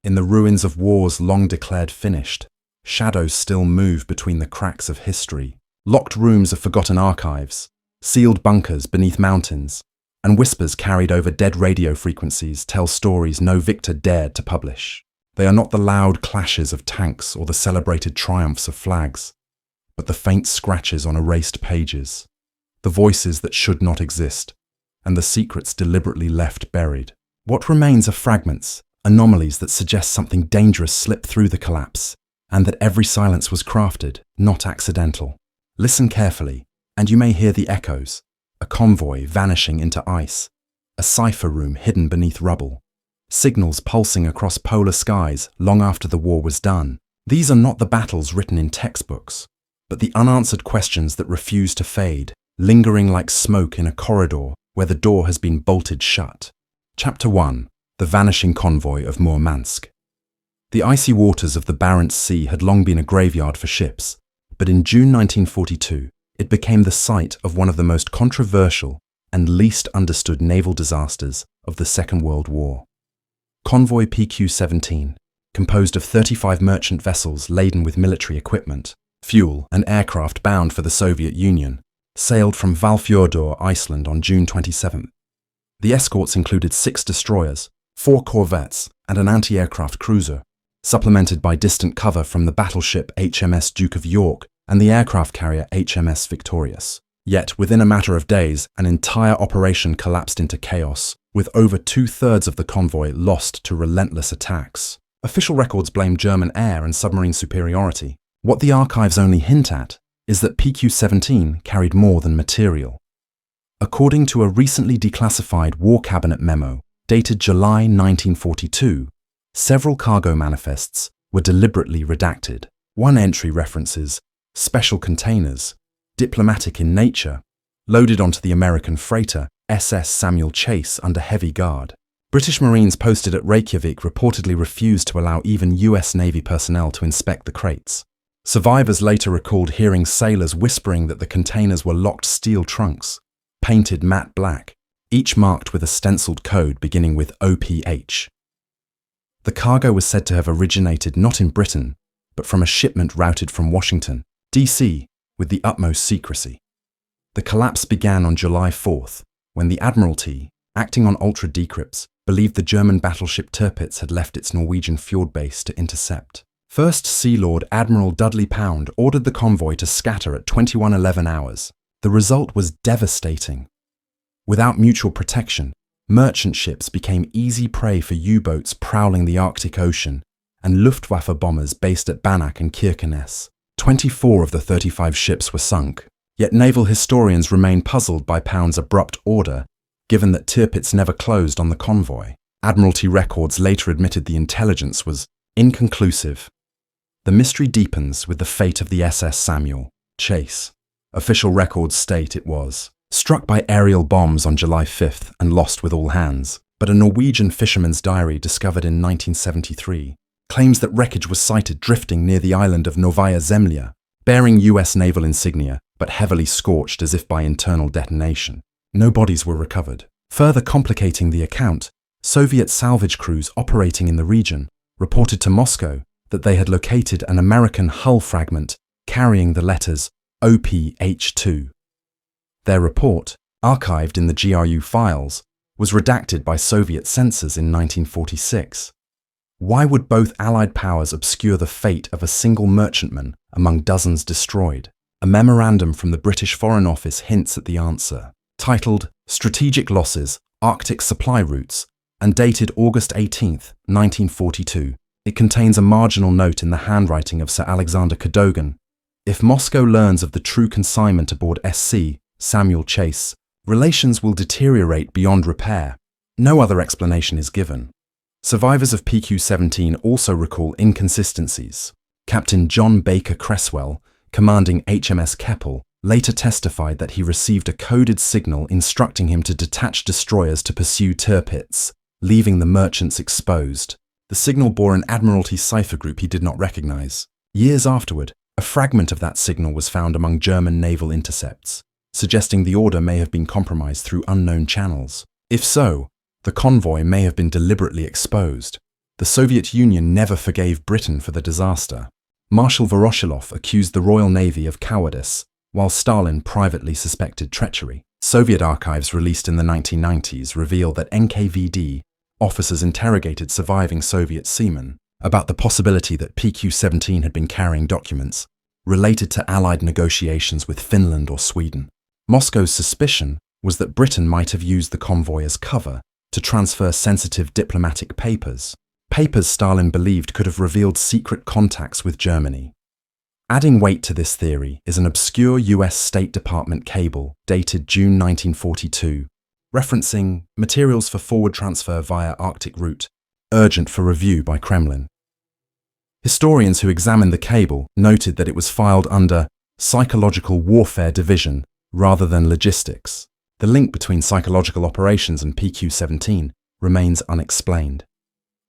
In the ruins of wars long declared finished, shadows still move between the cracks of history, locked rooms of forgotten archives, sealed bunkers beneath mountains, and whispers carried over dead radio frequencies tell stories no victor dared to publish. They are not the loud clashes of tanks or the celebrated triumphs of flags, but the faint scratches on erased pages, the voices that should not exist, and the secrets deliberately left buried. What remains are fragments, anomalies that suggest something dangerous slipped through the collapse, and that every silence was crafted, not accidental. Listen carefully, and you may hear the echoes: a convoy vanishing into ice, a cipher room hidden beneath rubble, signals pulsing across polar skies long after the war was done. These are not the battles written in textbooks, but the unanswered questions that refuse to fade, lingering like smoke in a corridor where the door has been bolted shut. Chapter 1. The Vanishing Convoy of Murmansk. The icy waters of the Barents Sea had long been a graveyard for ships, but in June 1942, it became the site of one of the most controversial and least understood naval disasters of the Second World War. Convoy PQ-17, composed of 35 merchant vessels laden with military equipment, fuel, and aircraft bound for the Soviet Union, sailed from Valfjordur, Iceland on June 27. The escorts included 6 destroyers, 4 corvettes, and an anti-aircraft cruiser, supplemented by distant cover from the battleship HMS Duke of York and the aircraft carrier HMS Victorious. Yet, within a matter of days, an entire operation collapsed into chaos, with over 2/3 of the convoy lost to relentless attacks. Official records blame German air and submarine superiority. What the archives only hint at is that PQ-17 carried more than material. According to a recently declassified War Cabinet memo dated July 1942, several cargo manifests were deliberately redacted. One entry references special containers, diplomatic in nature, loaded onto the American freighter SS Samuel Chase under heavy guard. British Marines posted at Reykjavik reportedly refused to allow even US Navy personnel to inspect the crates. Survivors later recalled hearing sailors whispering that the containers were locked steel trunks, painted matte black, each marked with a stenciled code beginning with OPH. The cargo was said to have originated not in Britain, but from a shipment routed from Washington, D.C., with the utmost secrecy. The collapse began on July 4th, when the Admiralty, acting on ultra-decrypts, believed the German battleship Tirpitz had left its Norwegian fjord base to intercept. First Sea Lord Admiral Dudley Pound ordered the convoy to scatter at 21:11 hours. The result was devastating. Without mutual protection, merchant ships became easy prey for U-boats prowling the Arctic Ocean and Luftwaffe bombers based at Banach and Kirkenes. 24 of the 35 ships were sunk, yet naval historians remain puzzled by Pound's abrupt order, given that Tirpitz never closed on the convoy. Admiralty records later admitted the intelligence was inconclusive. The mystery deepens with the fate of the SS Samuel Chase. Official records state it was struck by aerial bombs on July 5th and lost with all hands, but a Norwegian fisherman's diary discovered in 1973 claims that wreckage was sighted drifting near the island of Novaya Zemlya, bearing US naval insignia but heavily scorched as if by internal detonation. No bodies were recovered. Further complicating the account, Soviet salvage crews operating in the region reported to Moscow that they had located an American hull fragment carrying the letters OPH2. Their report, archived in the GRU files, was redacted by Soviet censors in 1946. Why would both Allied powers obscure the fate of a single merchantman among dozens destroyed? A memorandum from the British Foreign Office hints at the answer. Titled Strategic Losses, Arctic Supply Routes, and dated August 18, 1942, it contains a marginal note in the handwriting of Sir Alexander Cadogan. If Moscow learns of the true consignment aboard SC Samuel Chase, relations will deteriorate beyond repair. No other explanation is given. Survivors of PQ-17 also recall inconsistencies. Captain John Baker Cresswell, commanding HMS Keppel, later testified that he received a coded signal instructing him to detach destroyers to pursue Tirpitz, leaving the merchants exposed. The signal bore an Admiralty cipher group he did not recognize. Years afterward, a fragment of that signal was found among German naval intercepts, suggesting the order may have been compromised through unknown channels. If so, the convoy may have been deliberately exposed. The Soviet Union never forgave Britain for the disaster. Marshal Voroshilov accused the Royal Navy of cowardice, while Stalin privately suspected treachery. Soviet archives released in the 1990s reveal that NKVD officers interrogated surviving Soviet seamen about the possibility that PQ-17 had been carrying documents related to Allied negotiations with Finland or Sweden. Moscow's suspicion was that Britain might have used the convoy as cover to transfer sensitive diplomatic papers Stalin believed could have revealed secret contacts with Germany. Adding weight to this theory is an obscure US State Department cable dated June 1942, referencing materials for forward transfer via Arctic route, urgent for review by Kremlin. Historians who examined the cable noted that it was filed under Psychological Warfare Division rather than Logistics. The link between psychological operations and PQ-17 remains unexplained.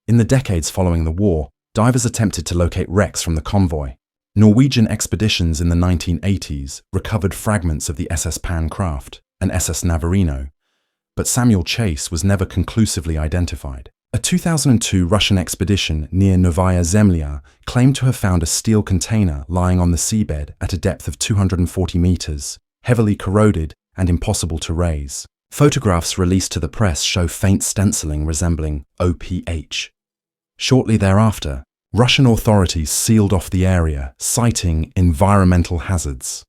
In the decades following the war, divers attempted to locate wrecks from the convoy. Norwegian expeditions in the 1980s recovered fragments of the SS Pancraft and SS Navarino, but Samuel Chase was never conclusively identified. A 2002 Russian expedition near Novaya Zemlya claimed to have found a steel container lying on the seabed at a depth of 240 meters, heavily corroded and impossible to raise. Photographs released to the press show faint stenciling resembling OPH. Shortly thereafter, Russian authorities sealed off the area, citing environmental hazards.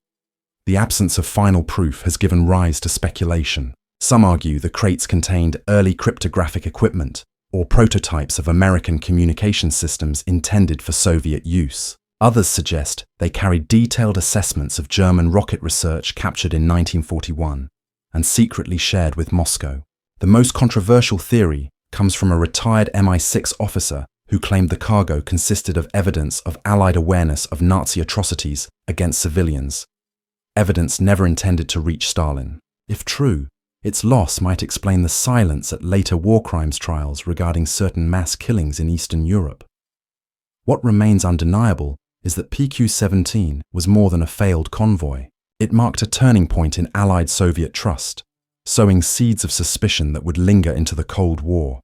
The absence of final proof has given rise to speculation. Some argue the crates contained early cryptographic equipment or prototypes of American communication systems intended for Soviet use. Others suggest they carried detailed assessments of German rocket research captured in 1941 and secretly shared with Moscow. The most controversial theory comes from a retired MI6 officer who claimed the cargo consisted of evidence of Allied awareness of Nazi atrocities against civilians, evidence never intended to reach Stalin. If true, its loss might explain the silence at later war crimes trials regarding certain mass killings in Eastern Europe. What remains undeniable is that PQ-17 was more than a failed convoy. It marked a turning point in Allied Soviet trust, sowing seeds of suspicion that would linger into the Cold War.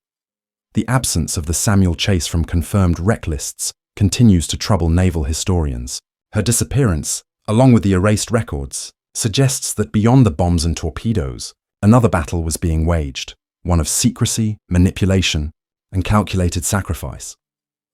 The absence of the Samuel Chase from confirmed wreck lists continues to trouble naval historians. Her disappearance, along with the erased records, suggests that beyond the bombs and torpedoes, another battle was being waged, one of secrecy, manipulation, and calculated sacrifice.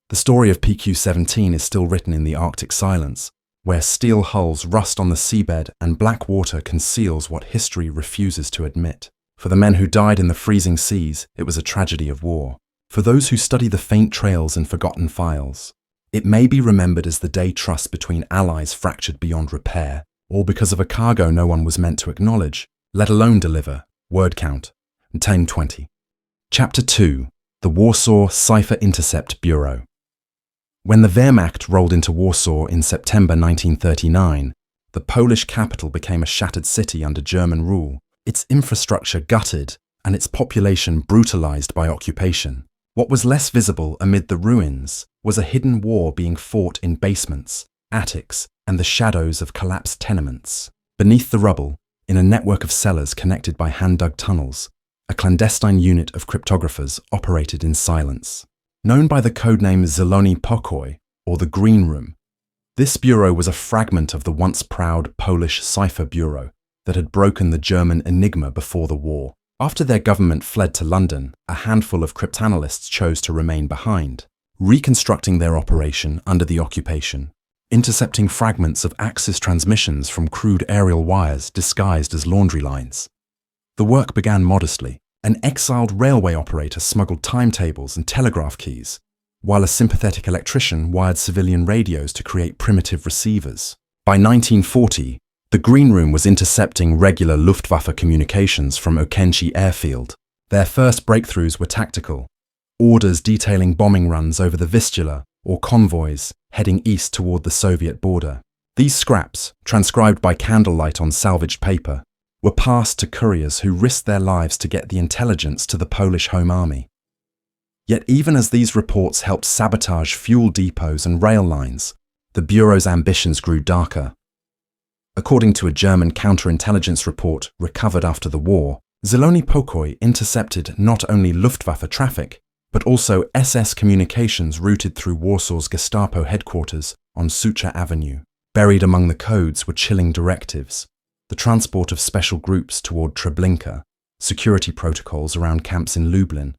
The story of PQ-17 is still written in the Arctic silence, where steel hulls rust on the seabed and black water conceals what history refuses to admit. For the men who died in the freezing seas, it was a tragedy of war. For those who study the faint trails and forgotten files, it may be remembered as the day trust between allies fractured beyond repair, or because of a cargo no one was meant to acknowledge, let alone deliver. Word count, 1020. Chapter 2. The Warsaw Cipher Intercept Bureau. When the Wehrmacht rolled into Warsaw in September 1939, the Polish capital became a shattered city under German rule, its infrastructure gutted and its population brutalized by occupation. What was less visible amid the ruins was a hidden war being fought in basements, attics, and the shadows of collapsed tenements. Beneath the rubble, in a network of cellars connected by hand-dug tunnels, a clandestine unit of cryptographers operated in silence. Known by the codename Zielony Pokój, or the Green Room, this bureau was a fragment of the once proud Polish Cipher Bureau that had broken the German enigma before the war. After their government fled to London, a handful of cryptanalysts chose to remain behind, reconstructing their operation under the occupation, intercepting fragments of Axis transmissions from crude aerial wires disguised as laundry lines. The work began modestly. An exiled railway operator smuggled timetables and telegraph keys, while a sympathetic electrician wired civilian radios to create primitive receivers. By 1940, the Green Room was intercepting regular Luftwaffe communications from Okęcie airfield. Their first breakthroughs were tactical, orders detailing bombing runs over the Vistula or convoys heading east toward the Soviet border. These scraps, transcribed by candlelight on salvaged paper, were passed to couriers who risked their lives to get the intelligence to the Polish Home Army. Yet even as these reports helped sabotage fuel depots and rail lines, the Bureau's ambitions grew darker. According to a German counterintelligence report recovered after the war, Zielony Pokój intercepted not only Luftwaffe traffic, but also SS communications routed through Warsaw's Gestapo headquarters on Sucha Avenue. Buried among the codes were chilling directives: the transport of special groups toward Treblinka, security protocols around camps in Lublin,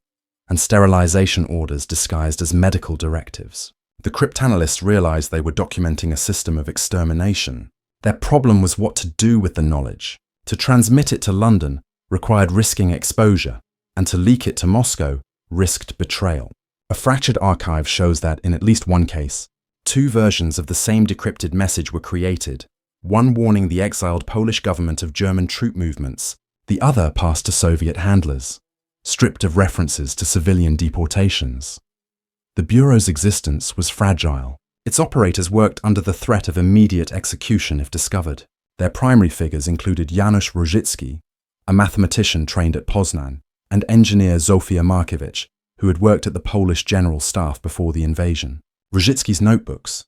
and sterilization orders disguised as medical directives. The cryptanalysts realized they were documenting a system of extermination. Their problem was what to do with the knowledge. To transmit it to London required risking exposure, and to leak it to Moscow risked betrayal. A fractured archive shows that, in at least one case, two versions of the same decrypted message were created, one warning the exiled Polish government of German troop movements, the other passed to Soviet handlers, stripped of references to civilian deportations. The Bureau's existence was fragile. Its operators worked under the threat of immediate execution if discovered. Their primary figures included Janusz Różycki, a mathematician trained at Poznan, and engineer Zofia Markiewicz, who had worked at the Polish General Staff before the invasion. Różycki's notebooks,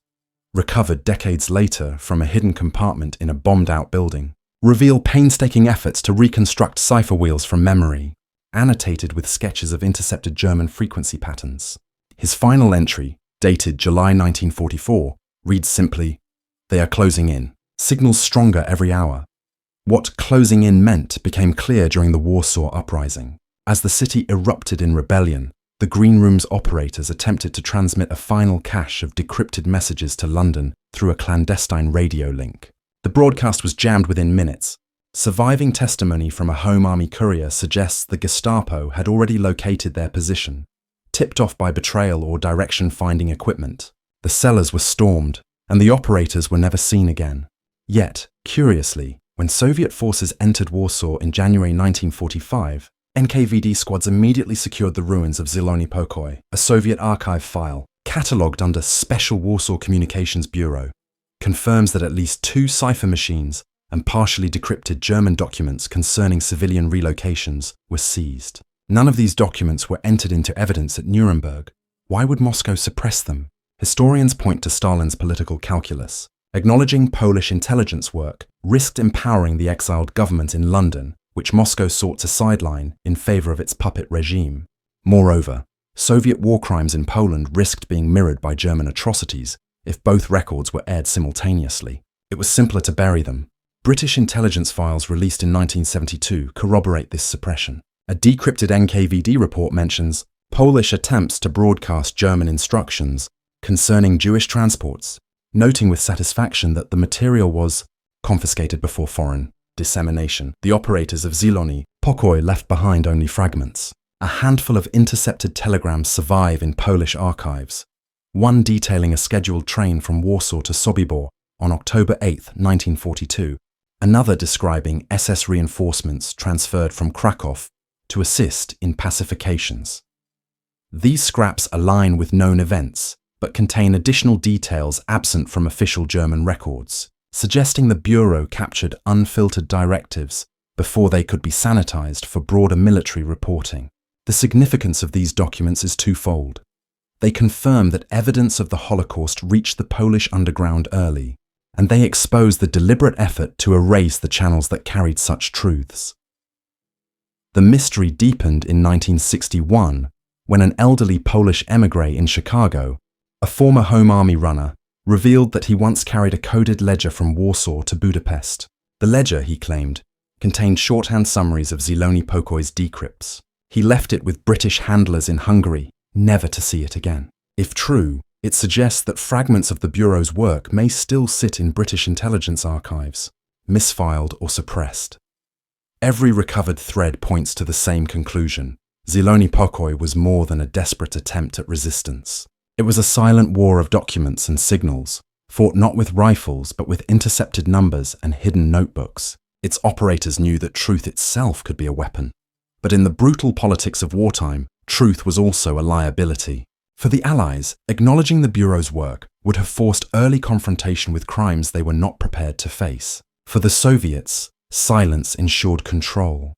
recovered decades later from a hidden compartment in a bombed-out building, reveal painstaking efforts to reconstruct cipher wheels from memory, annotated with sketches of intercepted German frequency patterns. His final entry, dated July 1944, reads simply, "They are closing in. Signals stronger every hour." What closing in meant became clear during the Warsaw Uprising. As the city erupted in rebellion, the Green Room's operators attempted to transmit a final cache of decrypted messages to London through a clandestine radio link. The broadcast was jammed within minutes. Surviving testimony from a Home Army courier suggests the Gestapo had already located their position, tipped off by betrayal or direction-finding equipment. The cellars were stormed, and the operators were never seen again. Yet, curiously, when Soviet forces entered Warsaw in January 1945, NKVD squads immediately secured the ruins of Zielony Pokój, a Soviet archive file, catalogued under Special Warsaw Communications Bureau, confirms that at least 2 cipher machines and partially decrypted German documents concerning civilian relocations were seized. None of these documents were entered into evidence at Nuremberg. Why would Moscow suppress them? Historians point to Stalin's political calculus. Acknowledging Polish intelligence work risked empowering the exiled government in London, which Moscow sought to sideline in favor of its puppet regime. Moreover, Soviet war crimes in Poland risked being mirrored by German atrocities if both records were aired simultaneously. It was simpler to bury them. British intelligence files released in 1972 corroborate this suppression. A decrypted NKVD report mentions Polish attempts to broadcast German instructions concerning Jewish transports, noting with satisfaction that the material was confiscated before foreign dissemination. The operators of Zielony Pokój left behind only fragments. A handful of intercepted telegrams survive in Polish archives, one detailing a scheduled train from Warsaw to Sobibór on October 8, 1942, another describing SS reinforcements transferred from Kraków to assist in pacifications. These scraps align with known events, but contain additional details absent from official German records, suggesting the Bureau captured unfiltered directives before they could be sanitized for broader military reporting. The significance of these documents is twofold. They confirm that evidence of the Holocaust reached the Polish underground early, and they expose the deliberate effort to erase the channels that carried such truths. The mystery deepened in 1961 when an elderly Polish émigré in Chicago, a former Home Army runner, revealed that he once carried a coded ledger from Warsaw to Budapest. The ledger, he claimed, contained shorthand summaries of Zielony Pokój's decrypts. He left it with British handlers in Hungary, never to see it again. If true, it suggests that fragments of the Bureau's work may still sit in British intelligence archives, misfiled or suppressed. Every recovered thread points to the same conclusion. Zielony Pokój was more than a desperate attempt at resistance. It was a silent war of documents and signals, fought not with rifles but with intercepted numbers and hidden notebooks. Its operators knew that truth itself could be a weapon. But in the brutal politics of wartime, truth was also a liability. For the Allies, acknowledging the Bureau's work would have forced early confrontation with crimes they were not prepared to face. For the Soviets, silence ensured control.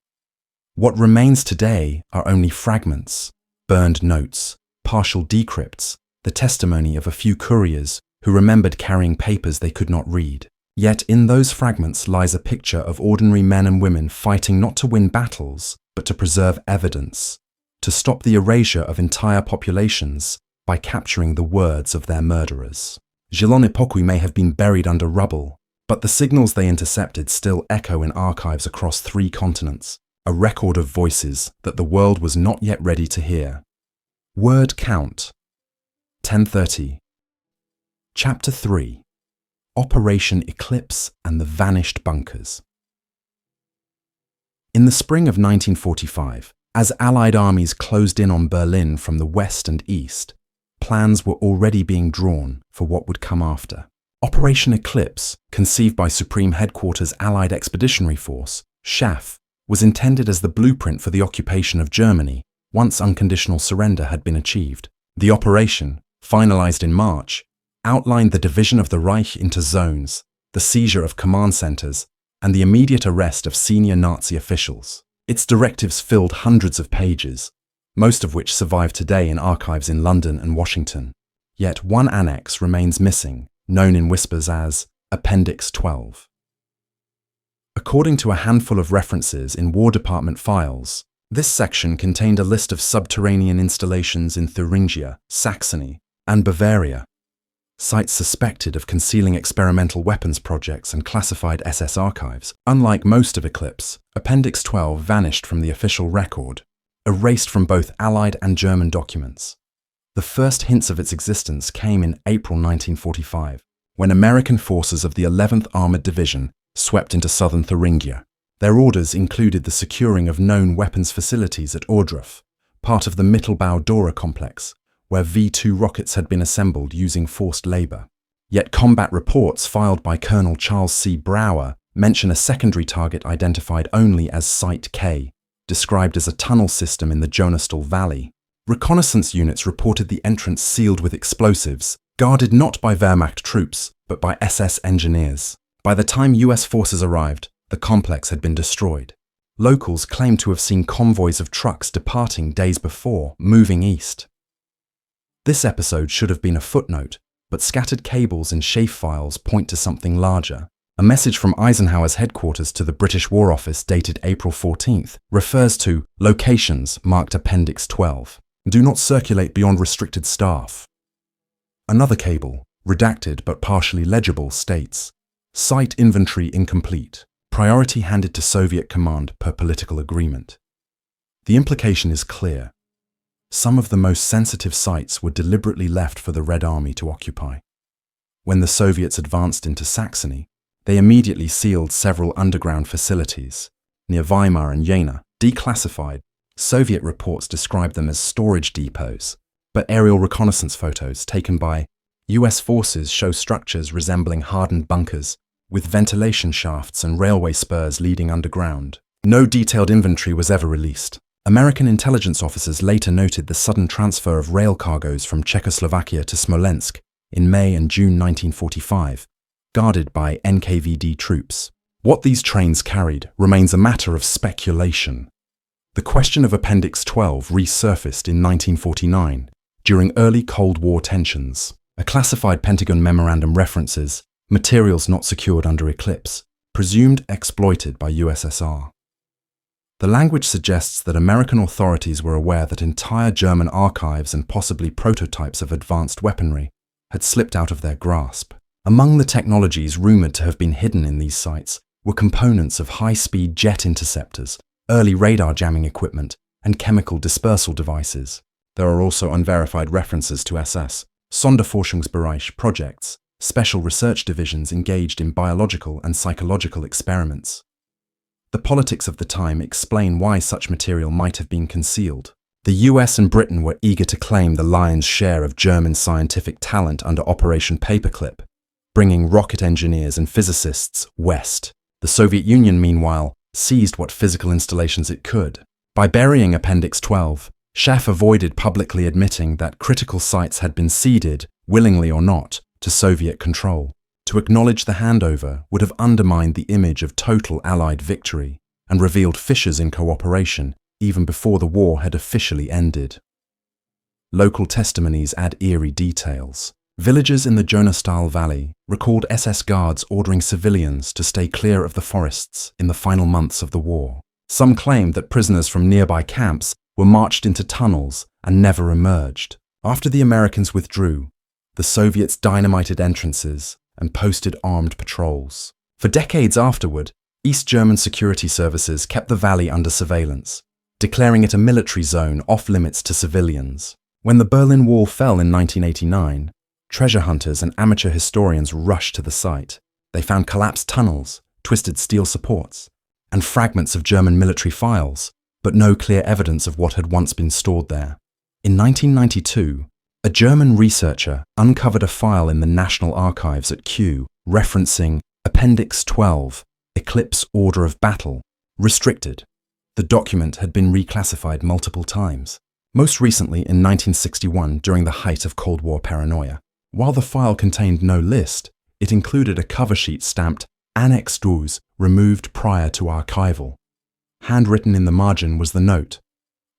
What remains today are only fragments, burned notes, partial decrypts, the testimony of a few couriers who remembered carrying papers they could not read. Yet in those fragments lies a picture of ordinary men and women fighting not to win battles, but to preserve evidence, to stop the erasure of entire populations by capturing the words of their murderers. Zielony Pokój may have been buried under rubble, but the signals they intercepted still echo in archives across 3 continents, a record of voices that the world was not yet ready to hear. Word count. 1030. Chapter 3. Operation Eclipse and the Vanished Bunkers. In the spring of 1945, as Allied armies closed in on Berlin from the west and east, plans were already being drawn for what would come after. Operation Eclipse, conceived by Supreme Headquarters Allied Expeditionary Force, SHAF, was intended as the blueprint for the occupation of Germany once unconditional surrender had been achieved. The operation, finalized in March, outlined the division of the Reich into zones, the seizure of command centers, and the immediate arrest of senior Nazi officials. Its directives filled hundreds of pages, most of which survive today in archives in London and Washington. Yet one annex remains missing, known in whispers as Appendix 12. According to a handful of references in War Department files, this section contained a list of subterranean installations in Thuringia, Saxony, and Bavaria, sites suspected of concealing experimental weapons projects and classified SS archives. Unlike most of Eclipse, Appendix 12 vanished from the official record, erased from both Allied and German documents. The first hints of its existence came in April 1945, when American forces of the 11th Armored Division swept into southern Thuringia. Their orders included the securing of known weapons facilities at Ohrdruf, part of the Mittelbau-Dora complex, where V-2 rockets had been assembled using forced labor. Yet combat reports filed by Colonel Charles C. Brower mention a secondary target identified only as Site K, described as a tunnel system in the Jonastal Valley. Reconnaissance units reported the entrance sealed with explosives, guarded not by Wehrmacht troops, but by SS engineers. By the time US forces arrived, the complex had been destroyed. Locals claimed to have seen convoys of trucks departing days before, moving east. This episode should have been a footnote, but scattered cables and SHAF files point to something larger. A message from Eisenhower's headquarters to the British War Office dated April 14th refers to locations marked Appendix 12. Do not circulate beyond restricted staff. Another cable, redacted but partially legible, states, Site inventory incomplete. Priority handed to Soviet command per political agreement. The implication is clear. Some of the most sensitive sites were deliberately left for the Red Army to occupy. When the Soviets advanced into Saxony, they immediately sealed several underground facilities, near Weimar and Jena, declassified. Soviet reports described them as storage depots, but aerial reconnaissance photos taken by US forces show structures resembling hardened bunkers, with ventilation shafts and railway spurs leading underground. No detailed inventory was ever released. American intelligence officers later noted the sudden transfer of rail cargoes from Czechoslovakia to Smolensk in May and June 1945, guarded by NKVD troops. What these trains carried remains a matter of speculation. The question of Appendix 12 resurfaced in 1949, during early Cold War tensions. A classified Pentagon memorandum references materials not secured under Eclipse, presumed exploited by USSR. The language suggests that American authorities were aware that entire German archives and possibly prototypes of advanced weaponry had slipped out of their grasp. Among the technologies rumored to have been hidden in these sites were components of high-speed jet interceptors, early radar jamming equipment, and chemical dispersal devices. There are also unverified references to SS, Sonderforschungsbereich projects, special research divisions engaged in biological and psychological experiments. The politics of the time explain why such material might have been concealed. The US and Britain were eager to claim the lion's share of German scientific talent under Operation Paperclip, bringing rocket engineers and physicists west. The Soviet Union, meanwhile, seized what physical installations it could. By burying Appendix 12, SHAF avoided publicly admitting that critical sites had been ceded, willingly or not, to Soviet control. To acknowledge the handover would have undermined the image of total Allied victory and revealed fissures in cooperation even before the war had officially ended. Local testimonies add eerie details. Villagers in the Jonastal Valley recalled SS guards ordering civilians to stay clear of the forests in the final months of the war. Some claimed that prisoners from nearby camps were marched into tunnels and never emerged. After the Americans withdrew, the Soviets dynamited entrances and posted armed patrols. For decades afterward, East German security services kept the valley under surveillance, declaring it a military zone off-limits to civilians. When the Berlin Wall fell in 1989, treasure hunters and amateur historians rushed to the site. They found collapsed tunnels, twisted steel supports, and fragments of German military files, but no clear evidence of what had once been stored there. In 1992, a German researcher uncovered a file in the National Archives at Kew referencing Appendix 12, Eclipse Order of Battle, restricted. The document had been reclassified multiple times, most recently in 1961 during the height of Cold War paranoia. While the file contained no list, it included a cover sheet stamped Annex 12, removed prior to archival. Handwritten in the margin was the note,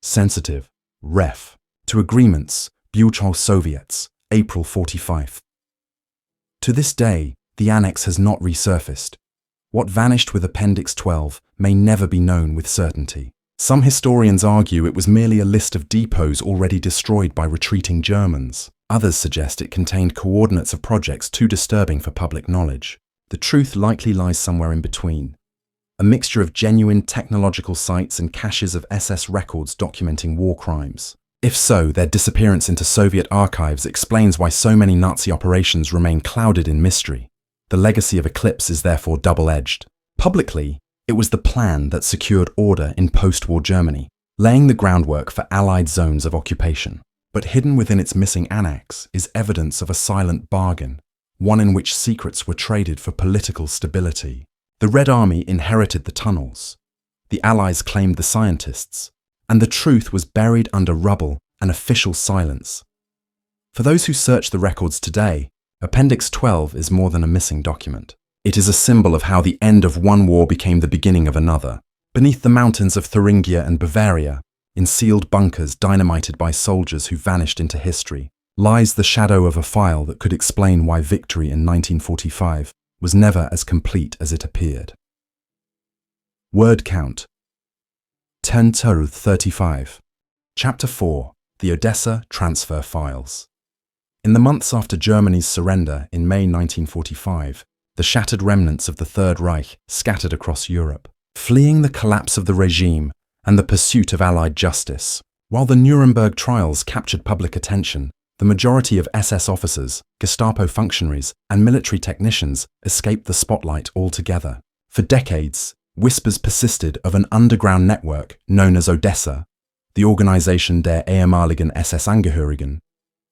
sensitive, ref, to agreements, Buchal Soviets, April 45. To this day, the annex has not resurfaced. What vanished with Appendix 12 may never be known with certainty. Some historians argue it was merely a list of depots already destroyed by retreating Germans. Others suggest it contained coordinates of projects too disturbing for public knowledge. The truth likely lies somewhere in between. A mixture of genuine technological sites and caches of SS records documenting war crimes. If so, their disappearance into Soviet archives explains why so many Nazi operations remain clouded in mystery. The legacy of Eclipse is therefore double-edged. Publicly, it was the plan that secured order in post-war Germany, laying the groundwork for Allied zones of occupation. But hidden within its missing annex is evidence of a silent bargain, one in which secrets were traded for political stability. The Red Army inherited the tunnels, the Allies claimed the scientists, and the truth was buried under rubble and official silence. For those who search the records today, Appendix 12 is more than a missing document. It is a symbol of how the end of one war became the beginning of another. Beneath the mountains of Thuringia and Bavaria, in sealed bunkers dynamited by soldiers who vanished into history, lies the shadow of a file that could explain why victory in 1945 was never as complete as it appeared. Word count 10-35. Chapter 4. The Odessa Transfer Files. In the months after Germany's surrender in May 1945, the shattered remnants of the Third Reich scattered across Europe, fleeing the collapse of the regime and the pursuit of Allied justice. While the Nuremberg trials captured public attention, the majority of SS officers, Gestapo functionaries, and military technicians escaped the spotlight altogether. For decades, whispers persisted of an underground network known as Odessa, the Organisation der ehemaligen SS-Angehörigen,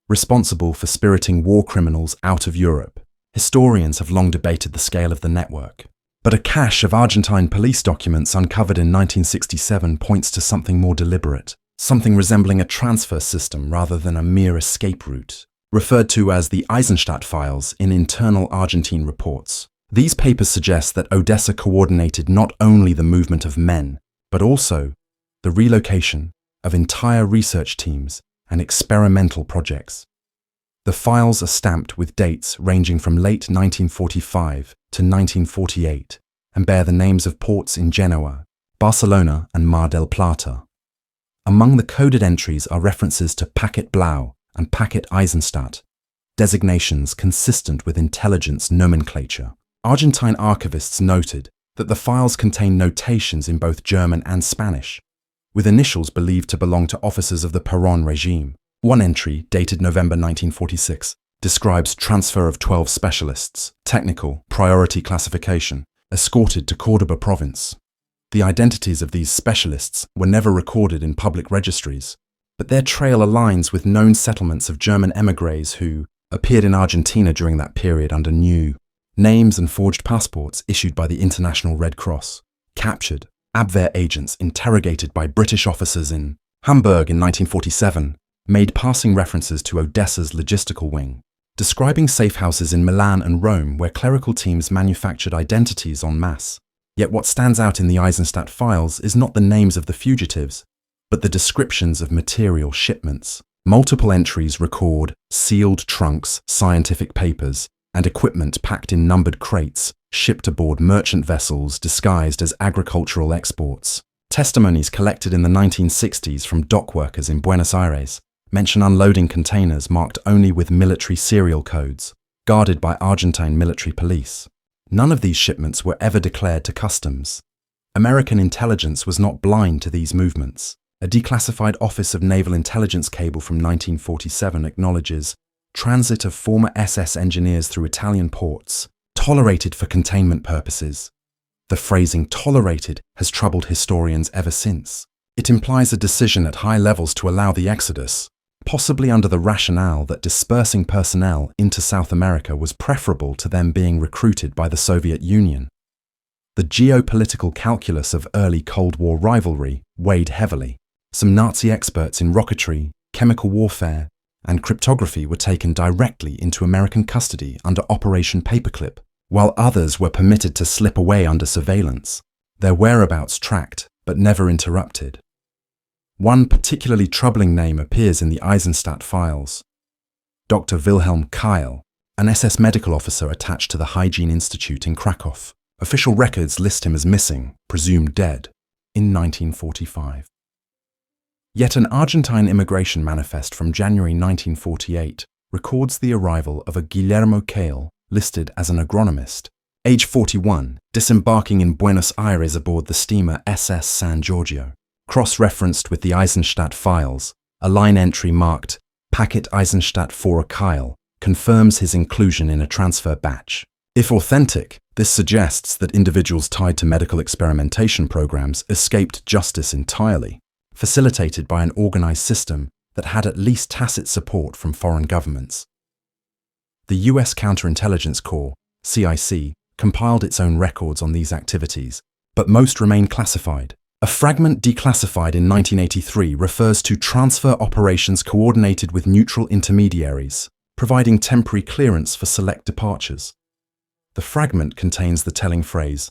responsible for spiriting war criminals out of Europe. Historians have long debated the scale of the network, but a cache of Argentine police documents uncovered in 1967 points to something more deliberate, something resembling a transfer system rather than a mere escape route, referred to as the Eisenstadt files in internal Argentine reports. These papers suggest that Odessa coordinated not only the movement of men, but also the relocation of entire research teams and experimental projects. The files are stamped with dates ranging from late 1945 to 1948 and bear the names of ports in Genoa, Barcelona, and Mar del Plata. Among the coded entries are references to Packet Blau and Packet Eisenstadt, designations consistent with intelligence nomenclature. Argentine archivists noted that the files contain notations in both German and Spanish, with initials believed to belong to officers of the Perón regime. One entry, dated November 1946, describes transfer of 12 specialists, technical, priority classification, escorted to Córdoba province. The identities of these specialists were never recorded in public registries, but their trail aligns with known settlements of German émigrés who appeared in Argentina during that period under new names and forged passports issued by the International Red Cross. Captured, Abwehr agents interrogated by British officers in Hamburg in 1947 made passing references to Odessa's logistical wing, describing safe houses in Milan and Rome where clerical teams manufactured identities en masse. Yet what stands out in the Eisenstadt files is not the names of the fugitives, but the descriptions of material shipments. Multiple entries record sealed trunks, scientific papers, and equipment packed in numbered crates, shipped aboard merchant vessels disguised as agricultural exports. Testimonies collected in the 1960s from dock workers in Buenos Aires mention unloading containers marked only with military serial codes, guarded by Argentine military police. None of these shipments were ever declared to customs. American intelligence was not blind to these movements. A declassified Office of Naval Intelligence cable from 1947 acknowledges transit of former SS engineers through Italian ports, tolerated for containment purposes. The phrasing tolerated has troubled historians ever since. It implies a decision at high levels to allow the exodus, possibly under the rationale that dispersing personnel into South America was preferable to them being recruited by the Soviet Union. The geopolitical calculus of early Cold War rivalry weighed heavily. Some Nazi experts in rocketry, chemical warfare, and cryptography were taken directly into American custody under Operation Paperclip, while others were permitted to slip away under surveillance, their whereabouts tracked but never interrupted. One particularly troubling name appears in the Eisenstadt files. Dr. Wilhelm Keil, an SS medical officer attached to the Hygiene Institute in Krakow. Official records list him as missing, presumed dead, in 1945. Yet an Argentine immigration manifest from January 1948 records the arrival of a Guillermo Keil, listed as an agronomist, age 41, disembarking in Buenos Aires aboard the steamer SS San Giorgio. Cross-referenced with the Eisenstadt files, a line entry marked Packet Eisenstadt for a Keil confirms his inclusion in a transfer batch. If authentic, this suggests that individuals tied to medical experimentation programs escaped justice entirely, facilitated by an organized system that had at least tacit support from foreign governments. The US Counterintelligence Corps, CIC, compiled its own records on these activities, but most remain classified. A fragment declassified in 1983 refers to transfer operations coordinated with neutral intermediaries, providing temporary clearance for select departures. The fragment contains the telling phrase,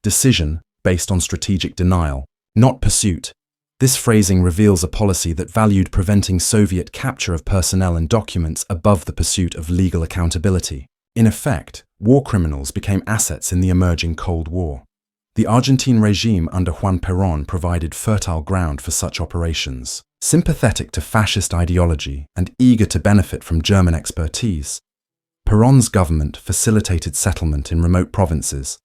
"Decision based on strategic denial, not pursuit." This phrasing reveals a policy that valued preventing Soviet capture of personnel and documents above the pursuit of legal accountability. In effect, war criminals became assets in the emerging Cold War. The Argentine regime under Juan Perón provided fertile ground for such operations. Sympathetic to fascist ideology and eager to benefit from German expertise, Perón's government facilitated settlement in remote provinces,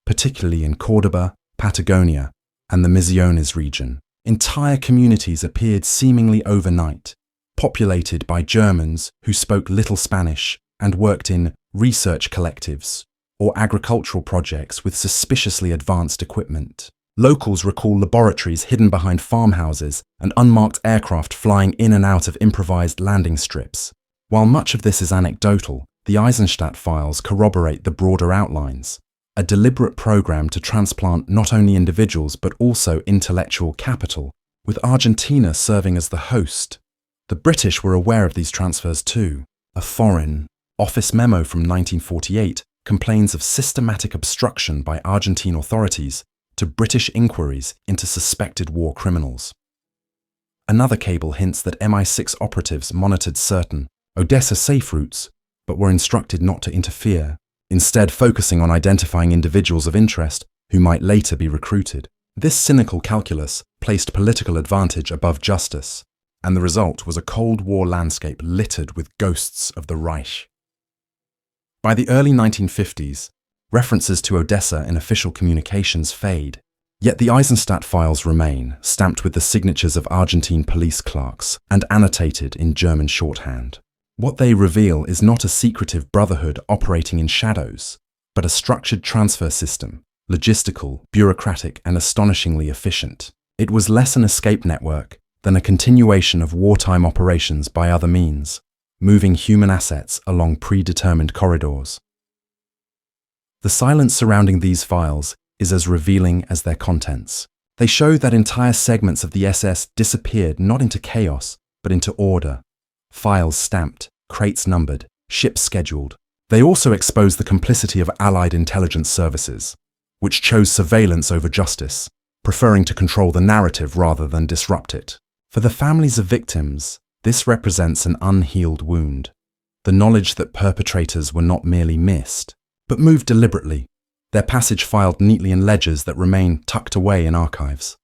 particularly in Córdoba, Patagonia, and the Misiones region. Entire communities appeared seemingly overnight, populated by Germans who spoke little Spanish and worked in research collectives or agricultural projects with suspiciously advanced equipment. Locals recall laboratories hidden behind farmhouses and unmarked aircraft flying in and out of improvised landing strips. While much of this is anecdotal, the Eisenstadt files corroborate the broader outlines, a deliberate program to transplant not only individuals but also intellectual capital, with Argentina serving as the host. The British were aware of these transfers too. A Foreign Office memo from 1948 complains of systematic obstruction by Argentine authorities to British inquiries into suspected war criminals. Another cable hints that MI6 operatives monitored certain Odessa safe routes, but were instructed not to interfere, instead focusing on identifying individuals of interest who might later be recruited. This cynical calculus placed political advantage above justice, and the result was a Cold War landscape littered with ghosts of the Reich. By the early 1950s, references to Odessa in official communications fade, yet the Eisenstadt files remain, stamped with the signatures of Argentine police clerks and annotated in German shorthand. What they reveal is not a secretive brotherhood operating in shadows, but a structured transfer system, logistical, bureaucratic, and astonishingly efficient. It was less an escape network than a continuation of wartime operations by other means, moving human assets along predetermined corridors. The silence surrounding these files is as revealing as their contents. They show that entire segments of the SS disappeared not into chaos, but into order. Files stamped, crates numbered, ships scheduled. They also expose the complicity of Allied intelligence services, which chose surveillance over justice, preferring to control the narrative rather than disrupt it. For the families of victims, this represents an unhealed wound, the knowledge that perpetrators were not merely missed, but moved deliberately, their passage filed neatly in ledgers that remain tucked away in archives.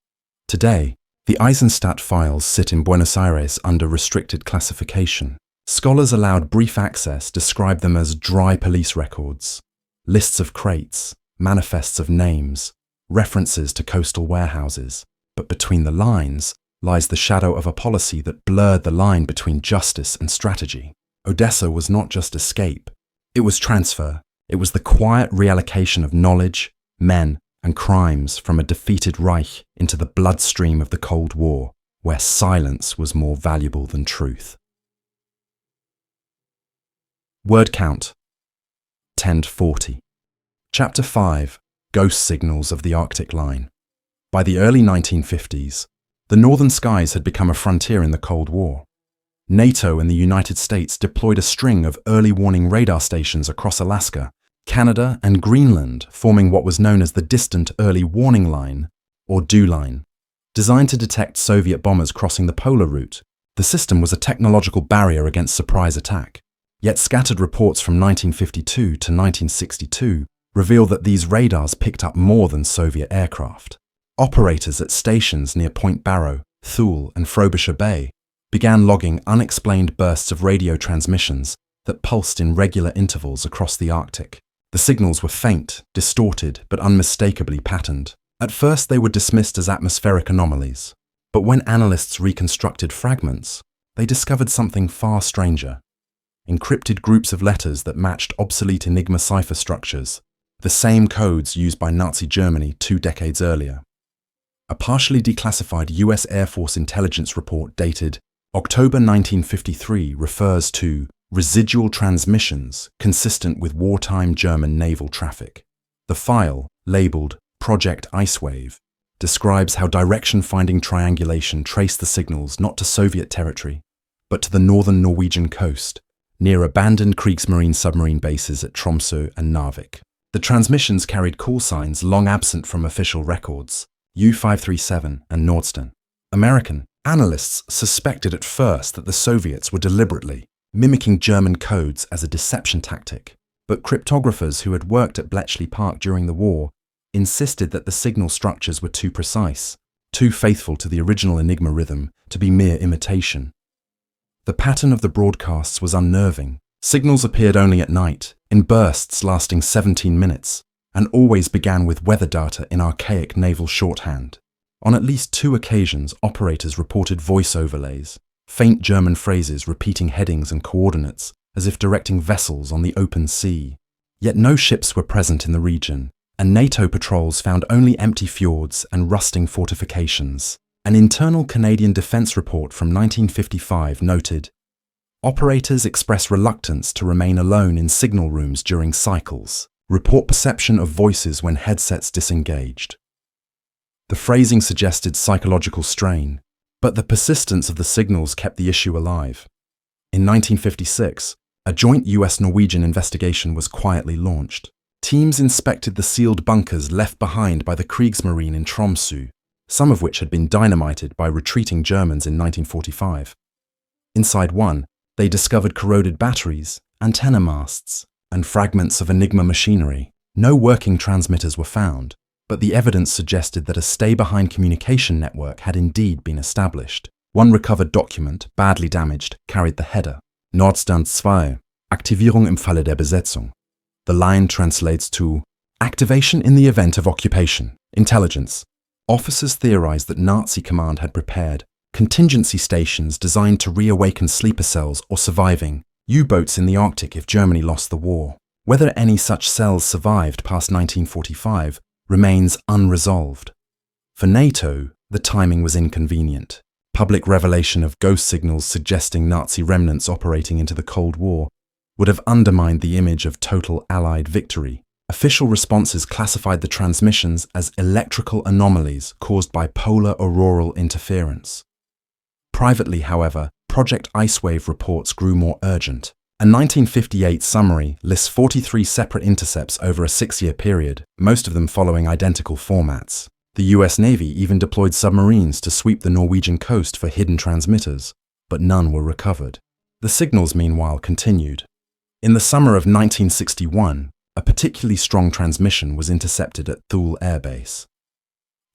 Today, the Eisenstadt files sit in Buenos Aires under restricted classification. Scholars allowed brief access describe them as dry police records, lists of crates, manifests of names, references to coastal warehouses. But between the lines lies the shadow of a policy that blurred the line between justice and strategy. Odessa was not just escape, it was transfer. It was the quiet reallocation of knowledge, men, and crimes from a defeated Reich into the bloodstream of the Cold War, where silence was more valuable than truth. Word count 1040. Chapter 5. Ghost Signals of the Arctic Line. By the early 1950s, the northern skies had become a frontier in the Cold War. NATO and the United States deployed a string of early warning radar stations across Alaska, Canada, and Greenland, forming what was known as the Distant Early Warning Line, or DEW line. Designed to detect Soviet bombers crossing the polar route, the system was a technological barrier against surprise attack. Yet scattered reports from 1952 to 1962 reveal that these radars picked up more than Soviet aircraft. Operators at stations near Point Barrow, Thule, and Frobisher Bay began logging unexplained bursts of radio transmissions that pulsed in regular intervals across the Arctic. The signals were faint, distorted, but unmistakably patterned. At first, they were dismissed as atmospheric anomalies, but when analysts reconstructed fragments, they discovered something far stranger. Encrypted groups of letters that matched obsolete Enigma cipher structures, the same codes used by Nazi Germany 2 decades earlier. A partially declassified US Air Force intelligence report dated October 1953 refers to residual transmissions consistent with wartime German naval traffic. The file, labeled Project Icewave, describes how direction-finding triangulation traced the signals not to Soviet territory, but to the northern Norwegian coast, near abandoned Kriegsmarine submarine bases at Tromsø and Narvik. The transmissions carried call signs long absent from official records, U-537 and Nordstern. American analysts suspected at first that the Soviets were deliberately mimicking German codes as a deception tactic, but cryptographers who had worked at Bletchley Park during the war insisted that the signal structures were too precise, too faithful to the original Enigma rhythm to be mere imitation. The pattern of the broadcasts was unnerving. Signals appeared only at night, in bursts lasting 17 minutes, and always began with weather data in archaic naval shorthand. On at least 2 occasions, operators reported voice overlays, faint German phrases repeating headings and coordinates as if directing vessels on the open sea. Yet no ships were present in the region, and NATO patrols found only empty fjords and rusting fortifications. An internal Canadian defense report from 1955 noted, "Operators express reluctance to remain alone in signal rooms during cycles. Report perception of voices when headsets disengaged." The phrasing suggested psychological strain, but the persistence of the signals kept the issue alive. In 1956, a joint US-Norwegian investigation was quietly launched. Teams inspected the sealed bunkers left behind by the Kriegsmarine in Tromsø, some of which had been dynamited by retreating Germans in 1945. Inside one, they discovered corroded batteries, antenna masts, and fragments of Enigma machinery. No working transmitters were found, but the evidence suggested that a stay-behind communication network had indeed been established. One recovered document, badly damaged, carried the header, Nordstern 2, Aktivierung im Falle der Besetzung. The line translates to, "Activation in the event of occupation, intelligence." Officers theorized that Nazi command had prepared contingency stations designed to reawaken sleeper cells or surviving U-boats in the Arctic if Germany lost the war. Whether any such cells survived past 1945 remains unresolved. For NATO, the timing was inconvenient. Public revelation of ghost signals suggesting Nazi remnants operating into the Cold War would have undermined the image of total Allied victory. Official responses classified the transmissions as electrical anomalies caused by polar auroral interference. Privately, however, Project Icewave reports grew more urgent. A 1958 summary lists 43 separate intercepts over a 6-year period, most of them following identical formats. The US Navy even deployed submarines to sweep the Norwegian coast for hidden transmitters, but none were recovered. The signals, meanwhile, continued. In the summer of 1961, a particularly strong transmission was intercepted at Thule Air Base.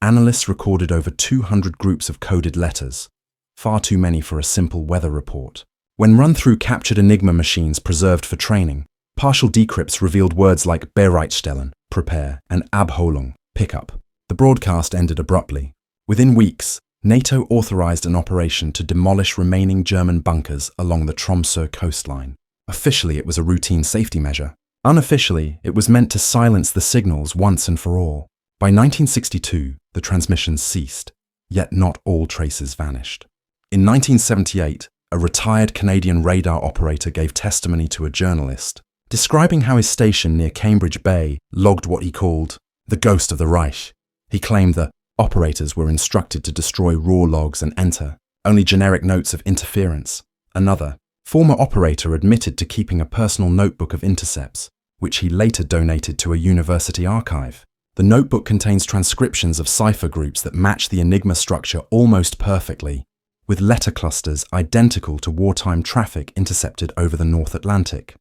Analysts recorded over 200 groups of coded letters, far too many for a simple weather report. When run through captured Enigma machines preserved for training, partial decrypts revealed words like Bereitstellen, prepare, and Abholung, pick up. The broadcast ended abruptly. Within weeks, NATO authorized an operation to demolish remaining German bunkers along the Tromsø coastline. Officially, it was a routine safety measure. Unofficially, it was meant to silence the signals once and for all. By 1962, the transmissions ceased, yet not all traces vanished. In 1978, a retired Canadian radar operator gave testimony to a journalist, describing how his station near Cambridge Bay logged what he called the ghost of the Reich. He claimed the operators were instructed to destroy raw logs and enter only generic notes of interference. Another former operator admitted to keeping a personal notebook of intercepts, which he later donated to a university archive. The notebook contains transcriptions of cipher groups that match the Enigma structure almost perfectly, with letter clusters identical to wartime traffic intercepted over the North Atlantic.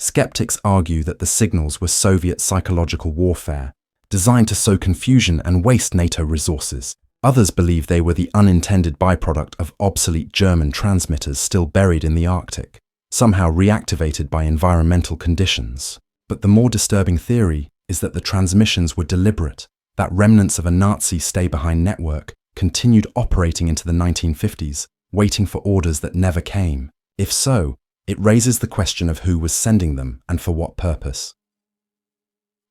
Skeptics argue that the signals were Soviet psychological warfare, designed to sow confusion and waste NATO resources. Others believe they were the unintended byproduct of obsolete German transmitters still buried in the Arctic, somehow reactivated by environmental conditions. But the more disturbing theory is that the transmissions were deliberate, that remnants of a Nazi stay-behind network continued operating into the 1950s, waiting for orders that never came. If so, it raises the question of who was sending them and for what purpose.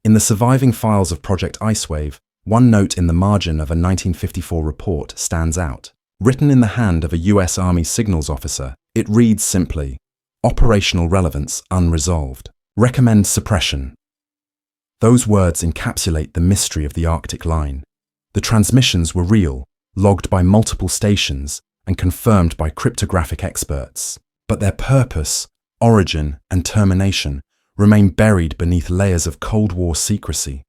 In the surviving files of Project Icewave, one note in the margin of a 1954 report stands out. Written in the hand of a US Army signals officer, it reads simply, "Operational relevance unresolved. Recommend suppression." Those words encapsulate the mystery of the Arctic line. The transmissions were real, logged by multiple stations and confirmed by cryptographic experts. But their purpose, origin, and termination remain buried beneath layers of Cold War secrecy.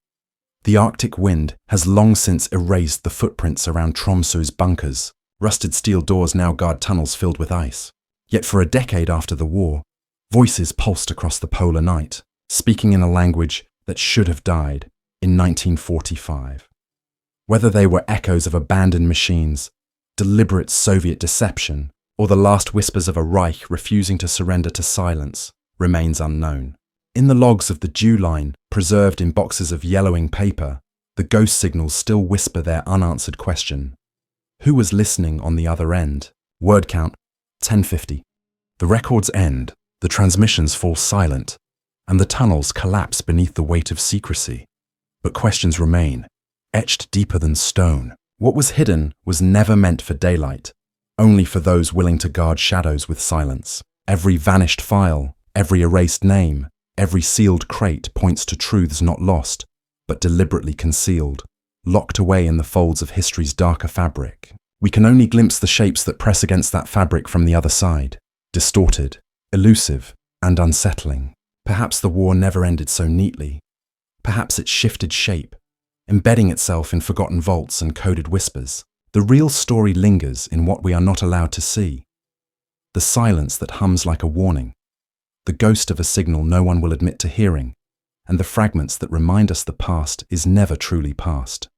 The Arctic wind has long since erased the footprints around Tromsø's bunkers. Rusted steel doors now guard tunnels filled with ice. Yet for a decade after the war, voices pulsed across the polar night, speaking in a language that should have died in 1945. Whether they were echoes of abandoned machines, deliberate Soviet deception, or the last whispers of a Reich refusing to surrender to silence, remains unknown. In the logs of the Dew Line, preserved in boxes of yellowing paper, the ghost signals still whisper their unanswered question. Who was listening on the other end? Word count, 1050. The records end, the transmissions fall silent, and the tunnels collapse beneath the weight of secrecy. But questions remain, etched deeper than stone. What was hidden was never meant for daylight, only for those willing to guard shadows with silence. Every vanished file, every erased name, every sealed crate points to truths not lost, but deliberately concealed, locked away in the folds of history's darker fabric. We can only glimpse the shapes that press against that fabric from the other side, distorted, elusive, and unsettling. Perhaps the war never ended so neatly. Perhaps it shifted shape, embedding itself in forgotten vaults and coded whispers. The real story lingers in what we are not allowed to see. The silence that hums like a warning, the ghost of a signal no one will admit to hearing, and the fragments that remind us the past is never truly past.